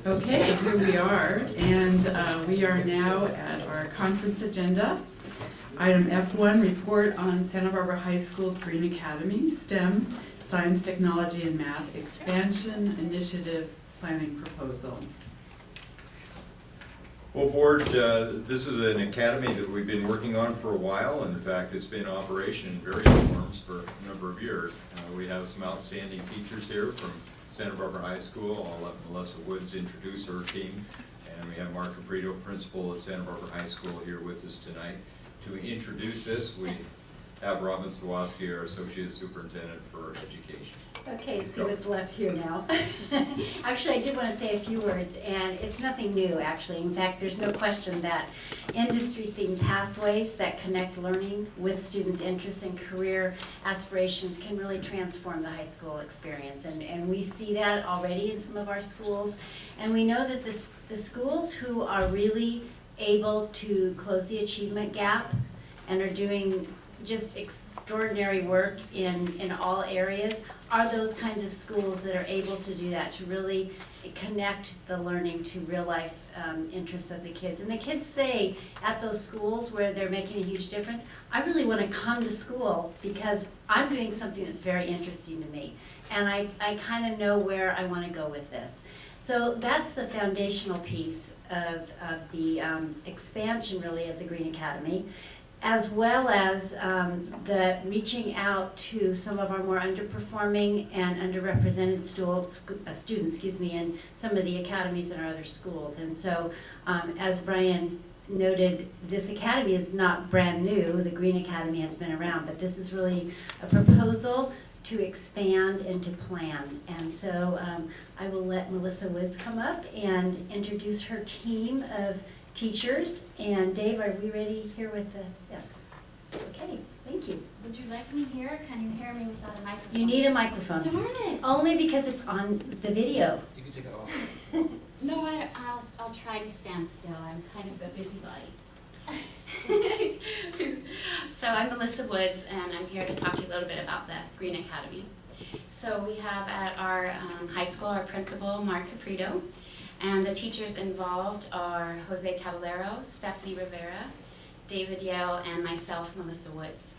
Okay, here we are, and we are now at our conference agenda. Item F1, report on Santa Barbara High School's Green Academy, STEM, Science, Technology, and Math Expansion Initiative Planning Proposal. Well, Board, this is an academy that we've been working on for a while. In fact, it's been in operation in various forms for a number of years. We have some outstanding teachers here from Santa Barbara High School. I'll let Melissa Woods introduce her team. And we have Mark Caprito, principal at Santa Barbara High School, here with us tonight. To introduce this, we have Robin Sawaski, our Associate Superintendent for Education. Okay, see what's left here now. Actually, I did want to say a few words, and it's nothing new, actually. In fact, there's no question that industry-themed pathways that connect learning with students' interests and career aspirations can really transform the high school experience. And we see that already in some of our schools. And we know that the schools who are really able to close the achievement gap and are doing just extraordinary work in all areas are those kinds of schools that are able to do that, to really connect the learning to real life interests of the kids. And the kids say at those schools where they're making a huge difference, I really want to come to school because I'm doing something that's very interesting to me. And I kind of know where I want to go with this. So that's the foundational piece of the expansion really of the Green Academy, as well as the reaching out to some of our more underperforming and underrepresented students, in some of the academies in our other schools. And so, as Brian noted, this academy is not brand new. The Green Academy has been around, but this is really a proposal to expand and to plan. And so I will let Melissa Woods come up and introduce her team of teachers. And Dave, are we ready here with the, yes. Okay, thank you. Would you like me here? Can you hear me without a microphone? You need a microphone. Darn it! Only because it's on the video. You can take it off. No, I'll try to stand still. I'm kind of a busybody. So I'm Melissa Woods, and I'm here to talk to you a little bit about the Green Academy. So we have at our high school our principal, Mark Caprito, and the teachers involved are Jose Caballero, Stephanie Rivera, David Yale, and myself, Melissa Woods.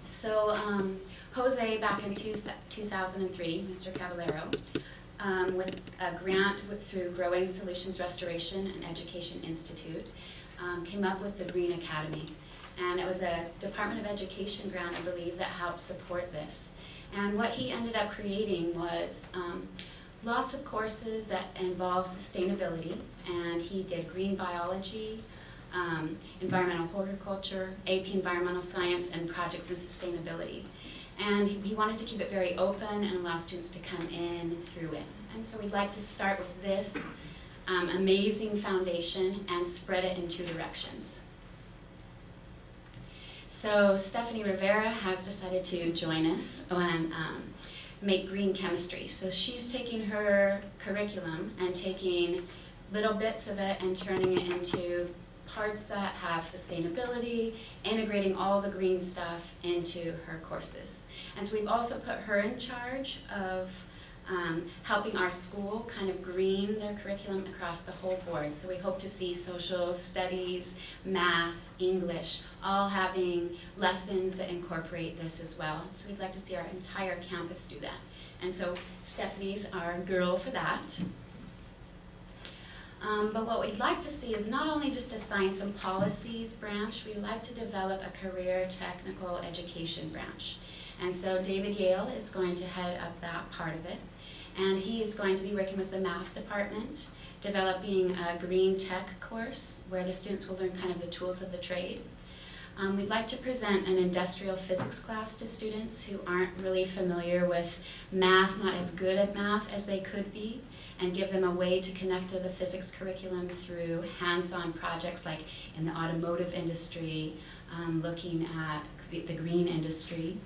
So Jose, back in 2003, Mr. Caballero, with a grant through Growing Solutions Restoration and Education Institute, came up with the Green Academy. And it was a Department of Education grant, I believe, that helped support this. And what he ended up creating was lots of courses that involve sustainability, and he did green biology, environmental horticulture, AP environmental science, and projects in sustainability. And he wanted to keep it very open and allow students to come in through it. And so we'd like to start with this amazing foundation and spread it in two directions. So Stephanie Rivera has decided to join us and make green chemistry. So she's taking her curriculum and taking little bits of it and turning it into parts that have sustainability, integrating all the green stuff into her courses. And so we've also put her in charge of helping our school kind of green their curriculum across the whole board. So we hope to see social studies, math, English, all having lessons that incorporate this as well. So we'd like to see our entire campus do that. And so Stephanie's our girl for that. But what we'd like to see is not only just a science and policies branch, we'd like to develop a career technical education branch. And so David Yale is going to head up that part of it. And he is going to be working with the math department, developing a green tech course where the students will learn kind of the tools of the trade. We'd like to present an industrial physics class to students who aren't really familiar with math, not as good at math as they could be, and give them a way to connect to the physics curriculum through hands-on projects like in the automotive industry, looking at the green industry.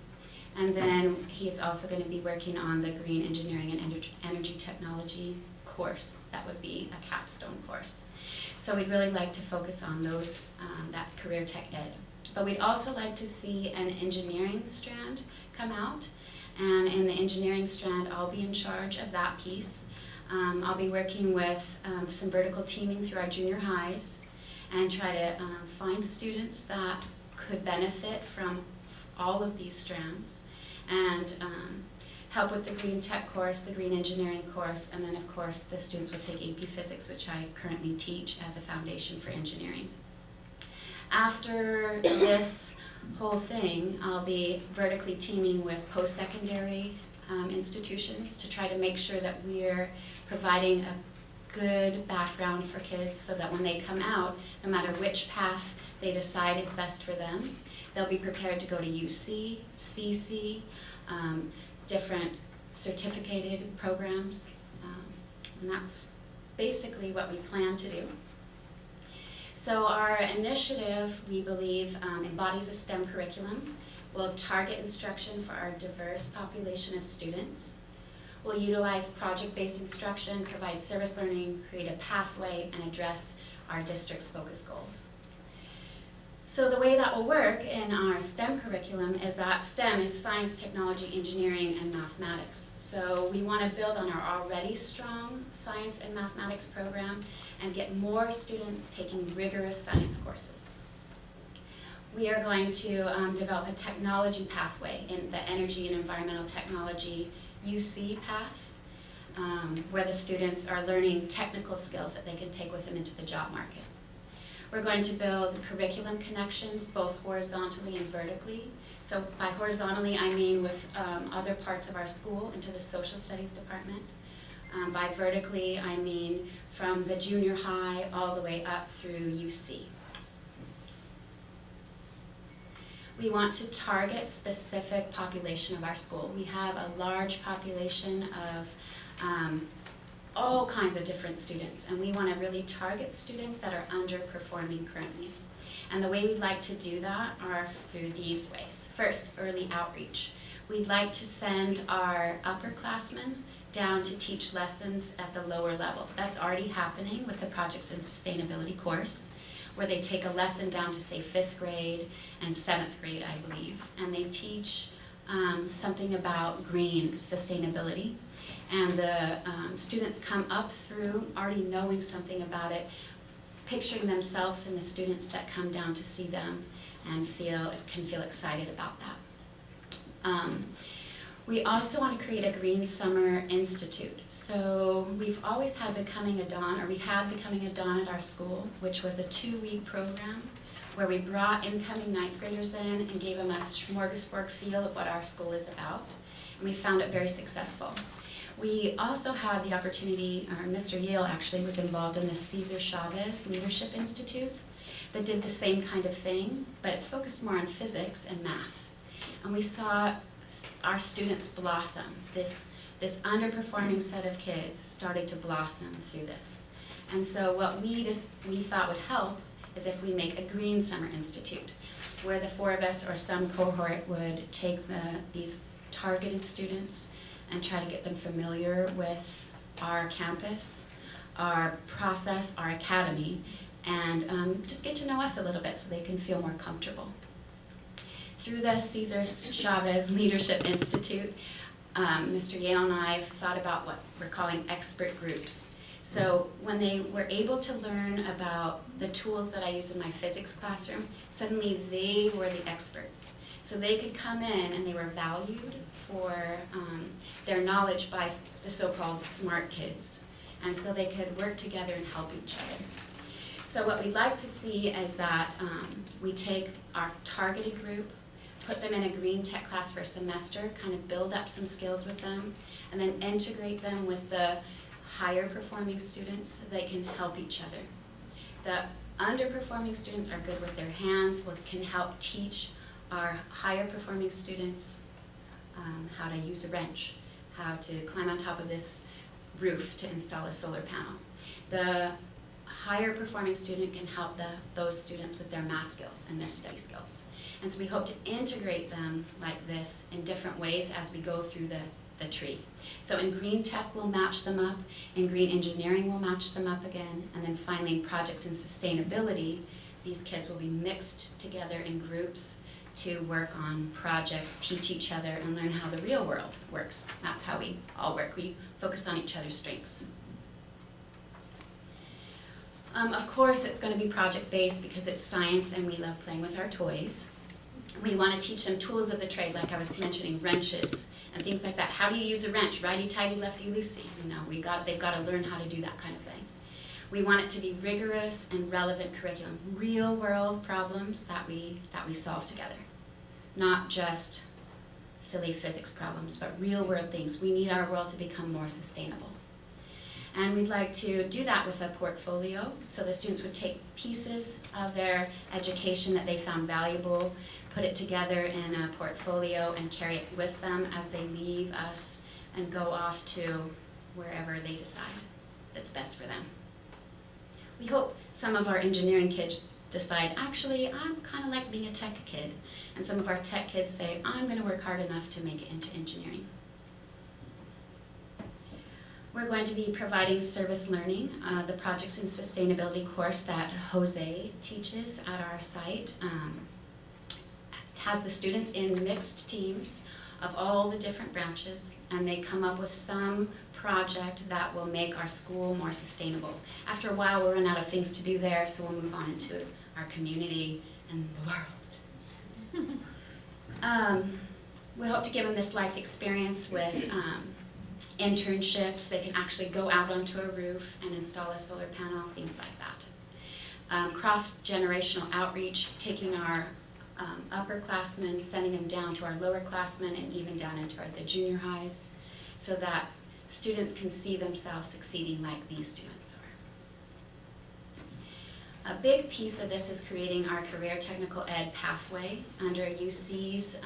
And then he's also going to be working on the green engineering and energy technology course. That would be a capstone course. So we'd really like to focus on those, that career tech ed. But we'd also like to see an engineering strand come out. And in the engineering strand, I'll be in charge of that piece. I'll be working with some vertical teaming through our junior highs and try to find students that could benefit from all of these strands, and help with the green tech course, the green engineering course, and then of course the students will take AP Physics, which I currently teach as a foundation for engineering. After this whole thing, I'll be vertically teaming with post-secondary institutions to try to make sure that we're providing a good background for kids so that when they come out, no matter which path they decide is best for them, they'll be prepared to go to UC, CC, different certificated programs, and that's basically what we plan to do. So our initiative, we believe, embodies a STEM curriculum. We'll target instruction for our diverse population of students. We'll utilize project-based instruction, provide service learning, create a pathway, and address our district's focus goals. So the way that will work in our STEM curriculum is that STEM is science, technology, engineering, and mathematics. So we want to build on our already strong science and mathematics program and get more students taking rigorous science courses. We are going to develop a technology pathway in the energy and environmental technology UC path, where the students are learning technical skills that they can take with them into the job market. We're going to build curriculum connections both horizontally and vertically. So by horizontally, I mean with other parts of our school into the social studies department. By vertically, I mean from the junior high all the way up through UC. We want to target specific population of our school. We have a large population of all kinds of different students, and we want to really target students that are underperforming currently. And the way we'd like to do that are through these ways. First, early outreach. We'd like to send our upperclassmen down to teach lessons at the lower level. That's already happening with the Projects in Sustainability course, where they take a lesson down to, say, 5th grade and 7th grade, I believe, and they teach something about green sustainability. And the students come up through already knowing something about it, picturing themselves in the students that come down to see them and can feel excited about that. We also want to create a Green Summer Institute. So we've always had Becoming a Dawn, or we had Becoming a Dawn at our school, which was a 2-week program where we brought incoming 9th graders in and gave them a smorgasbord feel of what our school is about. And we found it very successful. We also had the opportunity, or Mr. Yale actually was involved in the Cesar Chavez Leadership Institute that did the same kind of thing, but it focused more on physics and math. And we saw our students blossom. This underperforming set of kids started to blossom through this. And so what we thought would help is if we make a Green Summer Institute, where the 4 of us or some cohort would take these targeted students and try to get them familiar with our campus, our process, our academy, and just get to know us a little bit so they can feel more comfortable. Through the Cesar Chavez Leadership Institute, Mr. Yale and I thought about what we're calling expert groups. So when they were able to learn about the tools that I use in my physics classroom, suddenly they were the experts. So they could come in and they were valued for their knowledge by the so-called smart kids. And so they could work together and help each other. So what we'd like to see is that we take our targeted group, put them in a green tech class for a semester, kind of build up some skills with them, and then integrate them with the higher performing students so they can help each other. The underperforming students are good with their hands, can help teach our higher performing students how to use a wrench, how to climb on top of this roof to install a solar panel. The higher performing student can help those students with their math skills and their study skills. And so we hope to integrate them like this in different ways as we go through the tree. So in green tech, we'll match them up. In green engineering, we'll match them up again. And then finally, in projects in sustainability, these kids will be mixed together in groups to work on projects, teach each other, and learn how the real world works. That's how we all work. We focus on each other's strengths. Of course, it's going to be project-based because it's science and we love playing with our toys. We want to teach them tools of the trade, like I was mentioning, wrenches and things like that. How do you use a wrench? Righty-tighty, lefty-loosey. They've got to learn how to do that kind of thing. We want it to be rigorous and relevant curriculum, real-world problems that we solve together, not just silly physics problems, but real-world things. We need our world to become more sustainable. And we'd like to do that with a portfolio, so the students would take pieces of their education that they found valuable, put it together in a portfolio and carry it with them as they leave us and go off to wherever they decide that's best for them. We hope some of our engineering kids decide, actually, I'm kind of like being a tech kid. And some of our tech kids say, I'm going to work hard enough to make it into engineering. We're going to be providing service learning. The Projects in Sustainability course that Jose teaches at our site has the students in mixed teams of all the different branches, and they come up with some project that will make our school more sustainable. After a while, we'll run out of things to do there, so we'll move on into our community and the world. We hope to give them this life experience with internships. They can actually go out onto a roof and install a solar panel, things like that. Cross-generational outreach, taking our upperclassmen, sending them down to our lowerclassmen and even down into the junior highs, so that students can see themselves succeeding like these students are. A big piece of this is creating our career technical ed pathway. Under UC's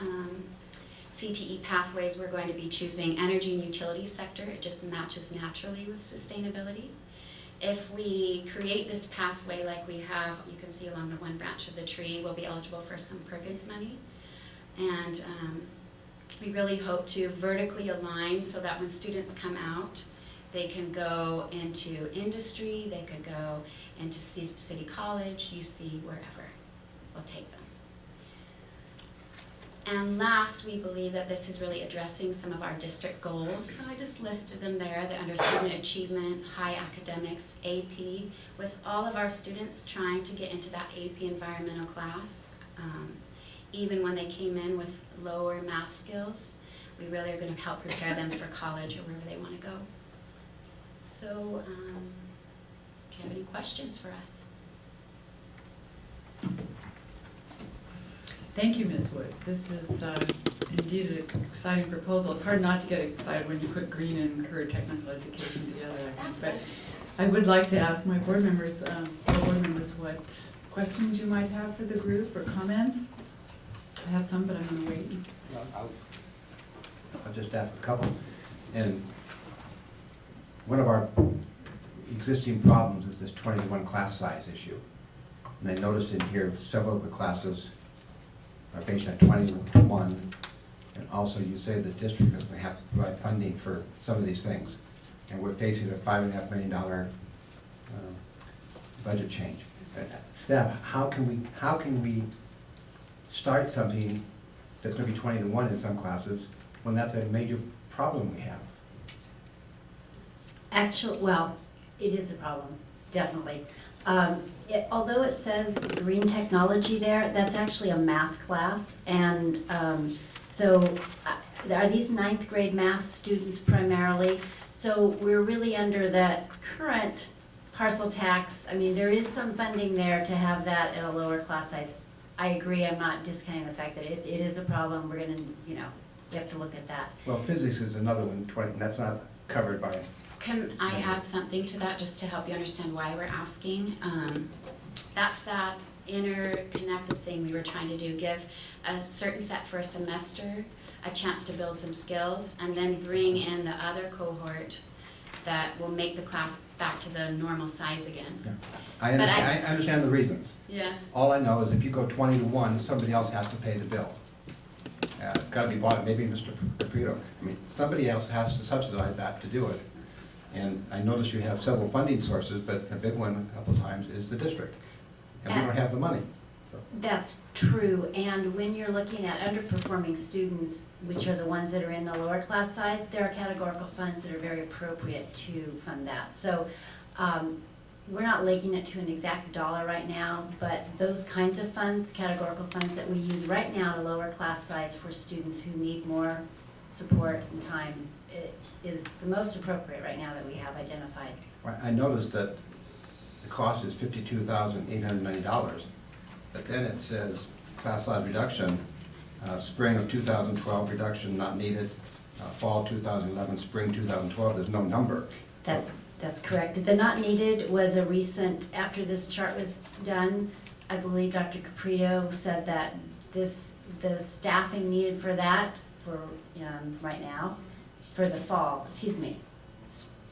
CTE pathways, we're going to be choosing energy and utilities sector. It just matches naturally with sustainability. If we create this pathway like we have, you can see along the one branch of the tree, we'll be eligible for some Perkins money. And we really hope to vertically align so that when students come out, they can go into industry, they could go into City College, UC, wherever we'll take them. And last, we believe that this is really addressing some of our district goals. So I just listed them there, the under student achievement, high academics, AP, with all of our students trying to get into that AP environmental class. Even when they came in with lower math skills, we really are going to help prepare them for college or wherever they want to go. So, do you have any questions for us? Thank you, Ms. Woods. This is indeed an exciting proposal. It's hard not to get excited when you put green and career technical education together, I think. But I would like to ask my board members, what questions you might have for the group or comments. I have some, but I'm going to wait. I'll just ask a couple. And one of our existing problems is this 20-to-1 class size issue. And I noticed in here several of the classes are based on 20-to-1, and also you say the district is going to have to provide funding for some of these things. And we're facing a $5.5 million budget change. Steph, how can we start something that's going to be 20-to-1 in some classes when that's a major problem we have? Well, it is a problem, definitely. Although it says green technology there, that's actually a math class. And so are these 9th grade math students primarily? So we're really under that current parcel tax. I mean, there is some funding there to have that at a lower class size. I agree, I'm not discounting the fact that it is a problem. We're gonna, we have to look at that. Well, physics is another one, 20, and that's not covered by. Can I add something to that just to help you understand why we're asking? That's that interconnected thing we were trying to do, give a certain set for a semester, a chance to build some skills, and then bring in the other cohort that will make the class back to the normal size again. Yeah. I understand the reasons. Yeah. All I know is if you go 20-to-1, somebody else has to pay the bill. It's got to be bought, maybe Mr. Caprito. I mean, somebody else has to subsidize that to do it. And I notice you have several funding sources, but a big one a couple of times is the district. And we don't have the money. So. That's true, and when you're looking at underperforming students, which are the ones that are in the lower class size, there are categorical funds that are very appropriate to fund that. So we're not linking it to an exact dollar right now, but those kinds of funds, categorical funds that we use right now to lower class size for students who need more support and time, it is the most appropriate right now that we have identified. Right, I noticed that the cost is $52,890, but then it says class size reduction, spring of 2012 reduction not needed, fall 2011, spring 2012, there's no number. That's correct. The not needed was a recent, after this chart was done, I believe Dr. Caprito said that the staffing needed for that, for, right now, for the fall, excuse me.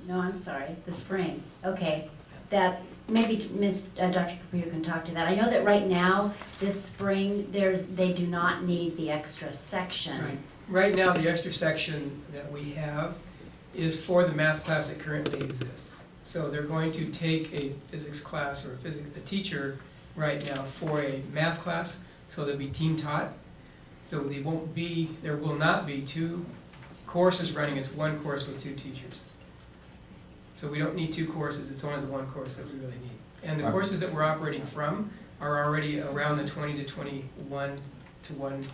No, I'm sorry, the spring, okay. That, maybe Dr. Caprito can talk to that. I know that right now, this spring, they do not need the extra section. Right. Right now, the extra section that we have is for the math class that currently exists. So they're going to take a physics class or a teacher right now for a math class, so they'll be team taught. So there will not be two courses running, it's one course with two teachers. So we don't need two courses, it's only the one course that we really need. And the courses that we're operating from are already around the 20 to 21 to 1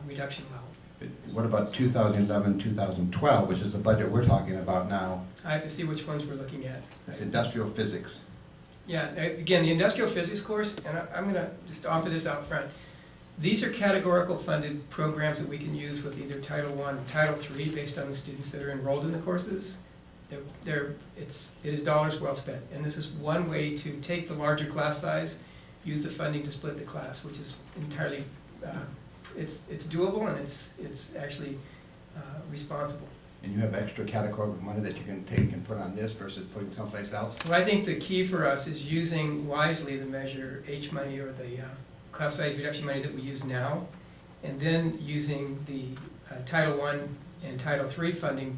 reduction level. But what about 2011, 2012, which is the budget we're talking about now? I have to see which ones we're looking at. It's industrial physics. Yeah, again, the industrial physics course, and I'm going to just offer this out front. These are categorical funded programs that we can use with either Title I or Title III based on the students that are enrolled in the courses. It is dollars well spent. And this is one way to take the larger class size, use the funding to split the class, which is entirely, it's doable and it's actually responsible. And you have extra categorical money that you can take and put on this versus putting someplace else? Well, I think the key for us is using wisely the measure H money or the class size reduction money that we use now, and then using the Title I and Title III funding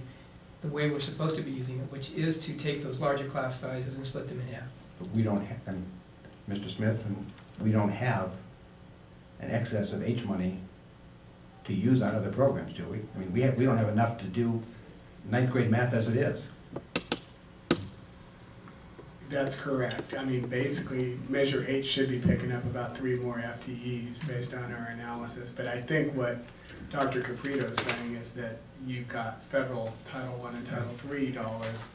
the way we're supposed to be using it, which is to take those larger class sizes and split them in half. But we don't have, and Mr. Smith, and we don't have an excess of H money to use on other programs, do we? I mean, we don't have enough to do ninth grade math as it is. That's correct. I mean, basically, Measure H should be picking up about 3 more FTEs based on our analysis. But I think what Dr. Caprito is saying is that you've got federal Title I and Title III dollars,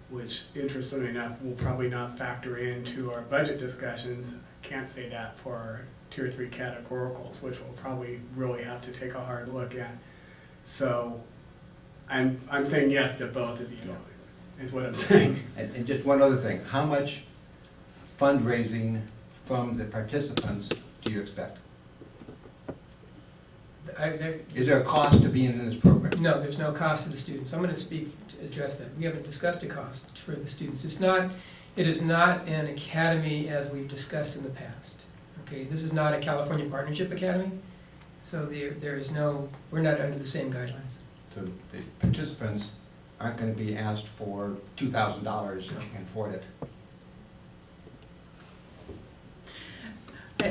which, interestingly enough, will probably not factor into our budget discussions. I can't say that for our Tier 3 categoricals, which we'll probably really have to take a hard look at. So I'm saying yes to both of you, is what I'm saying. And just one other thing, how much fundraising from the participants do you expect? Is there a cost to being in this program? No, there's no cost to the students. I'm going to speak to address that. We haven't discussed a cost for the students. It is not an academy as we've discussed in the past. Okay, this is not a California Partnership Academy, so we're not under the same guidelines. So the participants aren't going to be asked for $2,000 if you can afford it.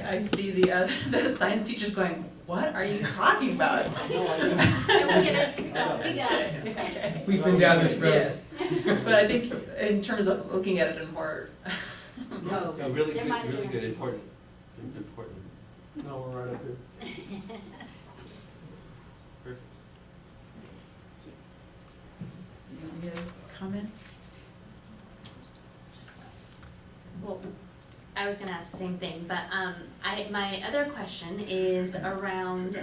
I see the science teachers going, what are you talking about? And we'll get it, we got it. We've been down this road. Yes, but I think in terms of looking at it in more. No, No, really there good, might have really been a- good, important. No, we're right up here. Perfect. Any other comments? Well, I was gonna ask the same thing, but my other question is around,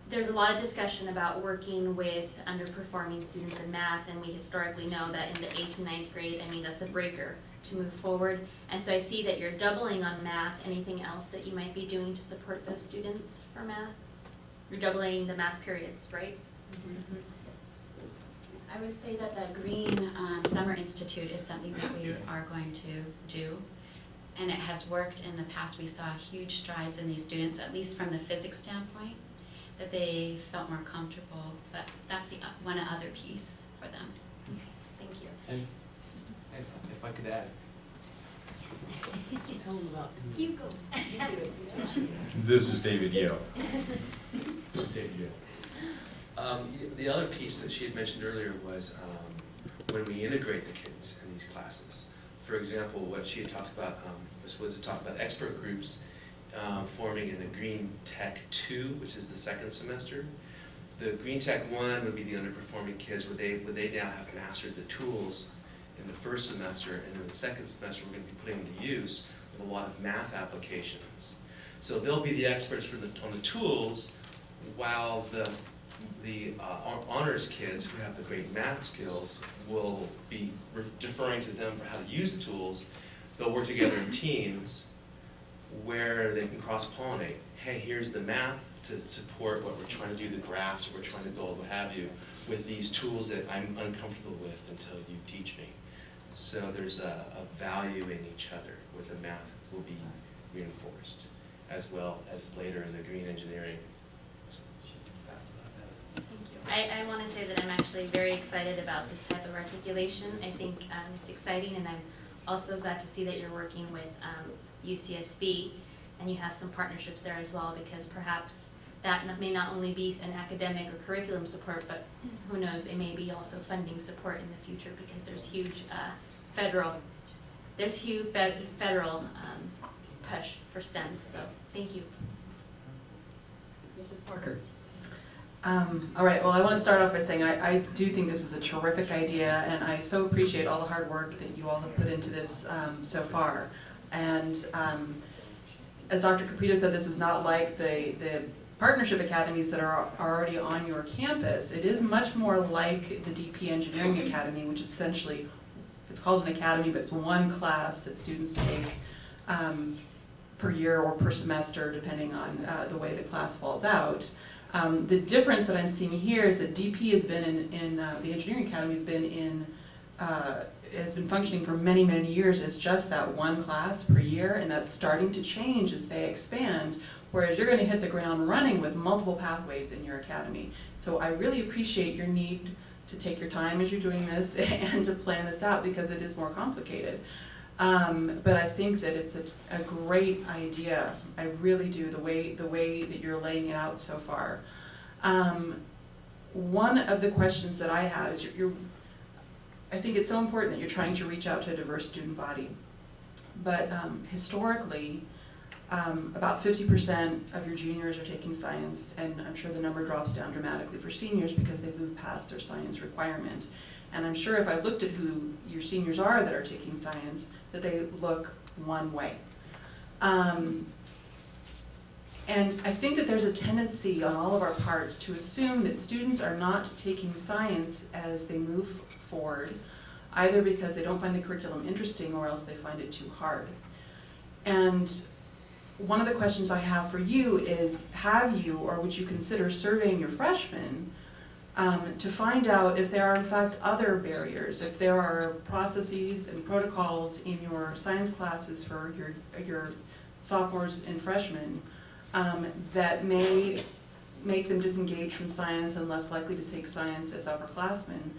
there's a lot of discussion about working with underperforming students in math, and we historically know that in the 8th and 9th grade, I mean, that's a breaker to move forward. And so I see that you're doubling on math. Anything else that you might be doing to support those students for math? You're doubling the math periods, right? I would say that the Green Summer Institute is something that we are going to do. And it has worked in the past. We saw huge strides in these students, at least from the physics standpoint, that they felt more comfortable. But that's the one other piece for them. Thank you. And if I could add. Tell them about. You go. You do it. This is David Yale. The other piece that she had mentioned earlier was when we integrate the kids in these classes for example, what she had talked about, Ms. Woods had talked about expert groups forming in the Green Tech 2, which is the second semester. The Green Tech 1 would be the underperforming kids where they now have mastered the tools in the first semester, and in the second semester we're going to be putting them to use with a lot of math applications. So they'll be the experts on the tools, while the honors kids who have the great math skills will be deferring to them for how to use the tools. They'll work together in teams where they can cross-pollinate. Hey, here's the math to support what we're trying to do, the graphs we're trying to build, what have you, with these tools that I'm uncomfortable with until you teach me. So there's a value in each other where the math will be reinforced, as well as later in the green engineering. Thank you. I want to say that I'm actually very excited about this type of articulation. I think it's exciting, and I'm also glad to see that you're working with UCSB, and you have some partnerships there as well, because perhaps that may not only be an academic or curriculum support, but who knows, it may be also funding support in the future, because there's huge federal push for STEM. So thank you. Mrs. Parker. All right, well, I want to start off by saying I do think this was a terrific idea, and I so appreciate all the hard work that you all have put into this so far. And as Dr. Caprito said, this is not like the partnership academies that are already on your campus. It is much more like the DP Engineering Academy, which is essentially, it's called an academy, but it's one class that students take per year or per semester, depending on the way the class falls out. The difference that I'm seeing here is that DP has been in the Engineering Academy has been functioning for many, many years as just that one class per year, and that's starting to change as they expand, whereas you're going to hit the ground running with multiple pathways in your academy. So I really appreciate your need to take your time as you're doing this and to plan this out, because it is more complicated. But I think that it's a great idea. I really do, the way that you're laying it out so far. One of the questions that I have is I think it's so important that you're trying to reach out to a diverse student body. But historically, about 50% of your juniors are taking science, and I'm sure the number drops down dramatically for seniors because they've moved past their science requirement. And I'm sure if I looked at who your seniors are that are taking science, that they look one way. And I think that there's a tendency on all of our parts to assume that students are not taking science as they move forward, either because they don't find the curriculum interesting or else they find it too hard. And one of the questions I have for you is, have you, or would you consider surveying your freshmen to find out if there are in fact other barriers, if there are processes and protocols in your science classes for your sophomores and freshmen that may make them disengaged from science and less likely to take science as upperclassmen.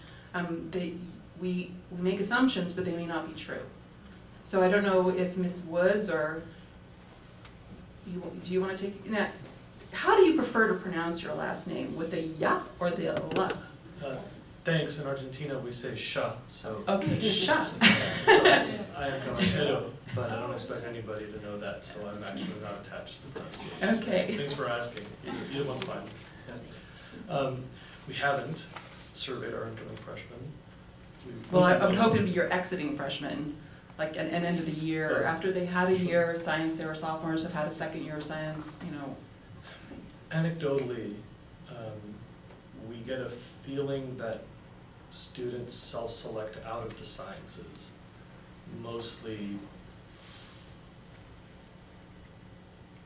We make assumptions, but they may not be true. So I don't know if Ms. Woods or do you want to take now? How do you prefer to pronounce your last name, with the ya or the la? Thanks. In Argentina, we say sha. So okay, sha. So I am Caballero, but I don't expect anybody to know that, so I'm actually not attached to the pronunciation. Okay. Thanks for asking. Either one's fine. We haven't surveyed our incoming freshmen. Well, I would hope it'd be your exiting freshmen, like an end of the year, after they had a year of science, they were sophomores, have had a second year of science, you know. Anecdotally, we get a feeling that students self-select out of the sciences, mostly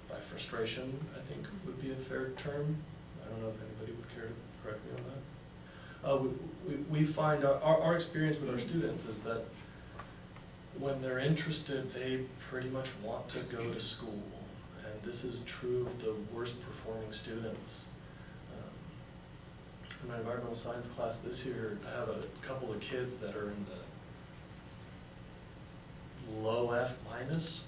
by frustration, I think would be a fair term. I don't know if anybody would care to correct me on that. We find our experience with our students is that when they're interested, they pretty much want to go to school. And this is true of the worst performing students. In my environmental science class this year, I have a couple of kids that are in the low F-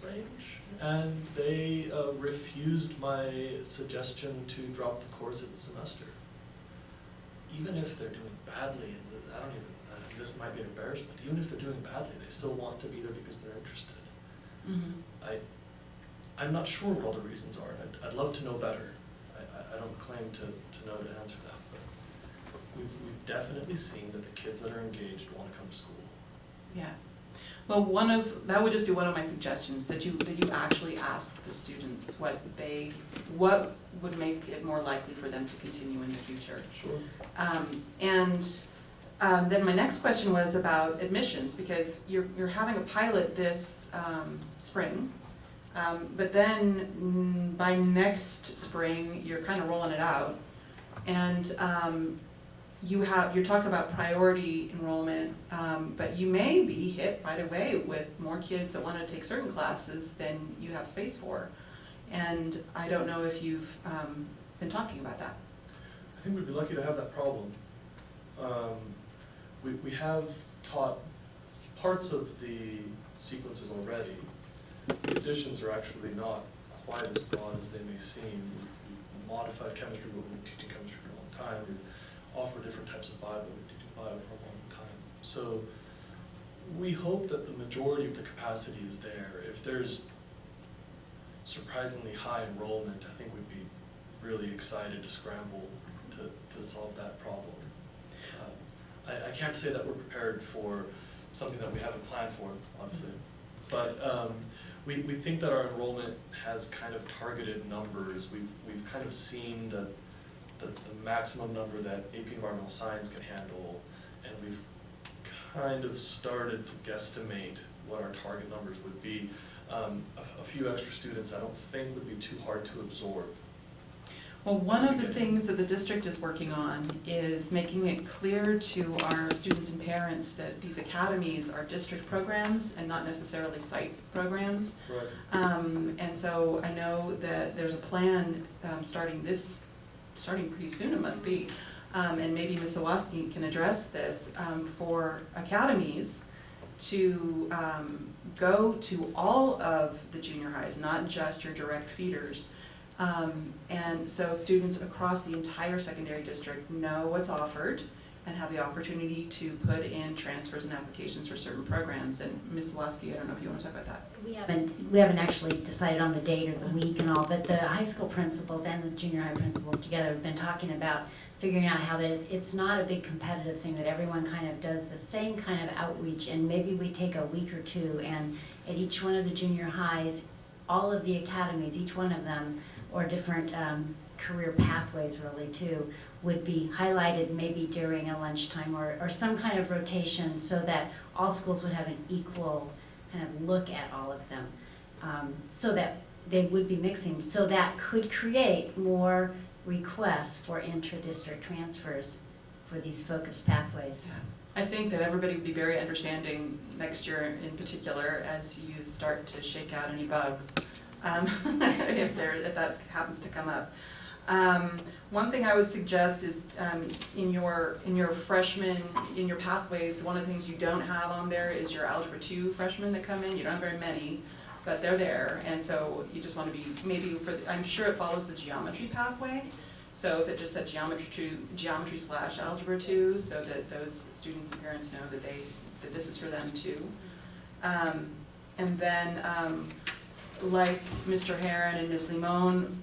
range, and they refused my suggestion to drop the course of the semester. Even if they're doing badly, I don't even this might be an embarrassment. Even if they're doing badly, they still want to be there because they're interested. I'm not sure what all the reasons are, and I'd love to know better. I don't claim to know to answer that, but we've definitely seen that the kids that are engaged want to come to school. Yeah. Well, that would just be one of my suggestions, that you actually ask the students what would make it more likely for them to continue in the future. Sure. Then my next question was about admissions, because you're having a pilot this spring, but then by next spring, you're kind of rolling it out. And you're talking about priority enrollment, but you may be hit right away with more kids that want to take certain classes than you have space for. And I don't know if you've been talking about that. I think we'd be lucky to have that problem. We have taught parts of the sequences already. The additions are actually not quite as broad as they may seem. We've modified chemistry, but we've been teaching chemistry for a long time. We've offered different types of bio, but we've been teaching bio for a long time. So we hope that the majority of the capacity is there. If there's surprisingly high enrollment, I think we'd be really excited to scramble to solve that problem. I can't say that we're prepared for something that we haven't planned for, obviously. But we think that our enrollment has kind of targeted numbers. We've kind of seen the maximum number that AP Environmental Science can handle, and we've kind of started to guesstimate what our target numbers would be. A few extra students I don't think would be too hard to absorb. Well, one of the things that the district is working on is making it clear to our students and parents that these academies are district programs and not necessarily site programs. Right. And so I know that there's a plan starting pretty soon, it must be, and maybe Ms. Sawatsky can address this, for academies to go to all of the junior highs, not just your direct feeders. And so students across the entire secondary district know what's offered and have the opportunity to put in transfers and applications for certain programs. And Ms. Sawatsky, I don't know if you want to talk about that. We haven't actually decided on the date or the week and all, but the high school principals and the junior high principals together have been talking about figuring out how that it's not a big competitive thing, that everyone kind of does the same kind of outreach, and maybe we take a week or two, and at each one of the junior highs, all of the academies, each one of them, or different career pathways really too, would be highlighted maybe during a lunchtime or some kind of rotation, so that all schools would have an equal kind of look at all of them, so that they would be mixing. So that could create more requests for intra-district transfers for these focused pathways. Yeah. I think that everybody would be very understanding next year in particular as you start to shake out any bugs, if that happens to come up. One thing I would suggest is in your pathways, one of the things you don't have on there is your Algebra 2 freshmen that come in. You don't have very many, but they're there, and so you just want to be, maybe I'm sure it follows the geometry pathway, so if it just said geometry/algebra 2, so that those students and parents know that this is for them too. And then, like Mr. Heron and Ms. Limon,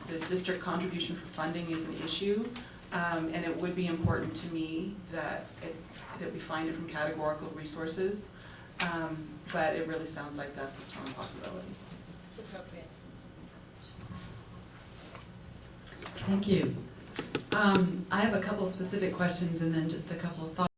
the district contribution for funding is an issue, and it would be important to me that we find it from categorical resources. But it really sounds like that's a strong possibility. It's appropriate. Thank you. I have a couple specific questions and then just a couple of thoughts.